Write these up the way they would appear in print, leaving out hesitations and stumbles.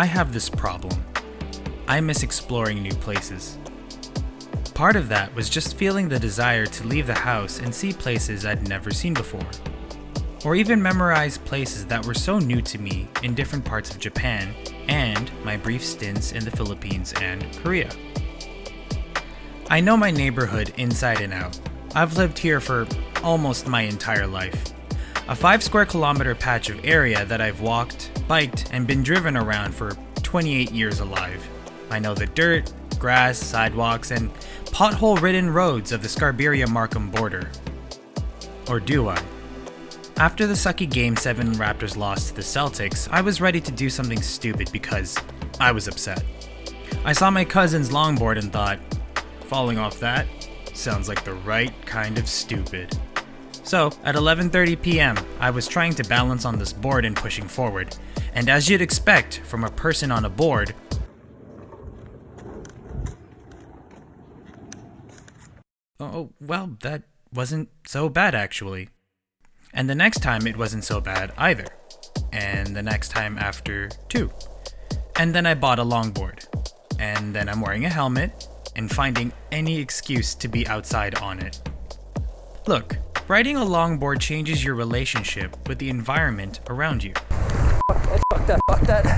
I have this problem. I miss exploring new places. Part of that was just feeling the desire to leave the house and see places I'd never seen before. Or even memorize places that were so new to me in different parts of Japan and my brief stints in the Philippines and Korea. I know my neighborhood inside and out. I've lived here for almost my entire life. A 5 square kilometer patch of area that I've walked, biked, and been driven around for 28 years alive. I know the dirt, grass, sidewalks, and pothole-ridden roads of the Scarberia-Markham border. Or do I? After the sucky Game 7 Raptors lost to the Celtics, I was ready to do something stupid because I was upset. I saw my cousin's longboard and thought, falling off that sounds like the right kind of stupid. So, at 11:30 p.m., I was trying to balance on this board and pushing forward, and as you'd expect from a person on a board, oh, well, that wasn't so bad actually. And the next time it wasn't so bad either. And the next time after too. And then I bought a longboard. And then I'm wearing a helmet and finding any excuse to be outside on it. Look, riding a longboard changes your relationship with the environment around you. Fuck that.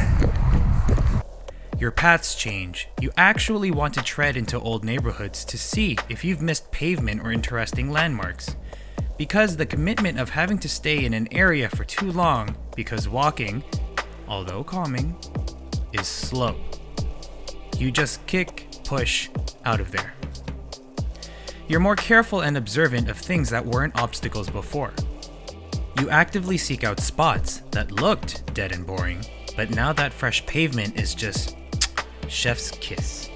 Your paths change. You actually want to tread into old neighborhoods to see if you've missed pavement or interesting landmarks. Because the commitment of having to stay in an area for too long because walking, although calming, is slow. You just kick, push, out of there. You're more careful and observant of things that weren't obstacles before. You actively seek out spots that looked dead and boring, but now that fresh pavement is just chef's kiss.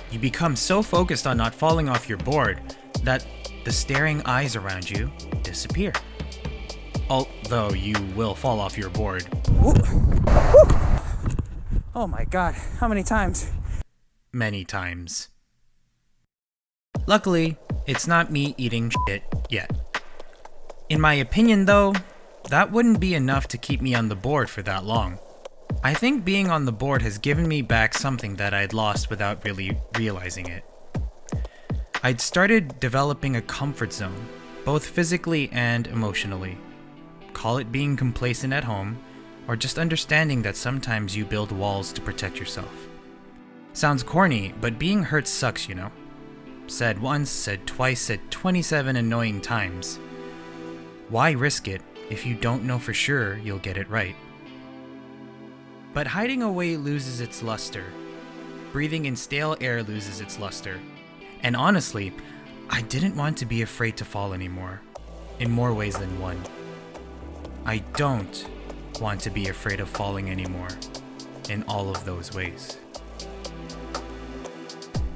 You become so focused on not falling off your board that the staring eyes around you disappear. Although you will fall off your board. Ooh. Oh my god, how many times? Many times. Luckily, it's not me eating shit yet. In my opinion though, that wouldn't be enough to keep me on the board for that long. I think being on the board has given me back something that I'd lost without really realizing it. I'd started developing a comfort zone, both physically and emotionally. Call it being complacent at home, or just understanding that sometimes you build walls to protect yourself. Sounds corny, but being hurt sucks, you know. Said once, said twice, said 27 annoying times. Why risk it if you don't know for sure you'll get it right? But hiding away loses its luster. Breathing in stale air loses its luster. And honestly, I didn't want to be afraid to fall anymore, in more ways than one. I don't want to be afraid of falling anymore, in all of those ways.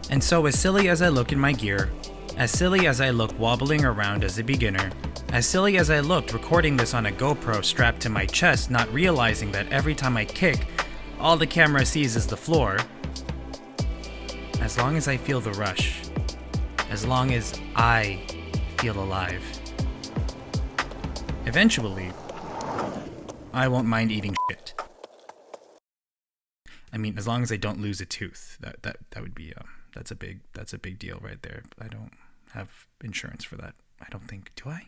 And so as silly as I look in my gear, as silly as I look wobbling around as a beginner, as silly as I looked recording this on a GoPro strapped to my chest, not realizing that every time I kick, all the camera sees is the floor, as long as I feel the rush, as long as I feel alive, eventually, I won't mind eating shit. I mean, as long as I don't lose a tooth, that would be that's a big deal right there. I don't have insurance for that. I don't think, do I?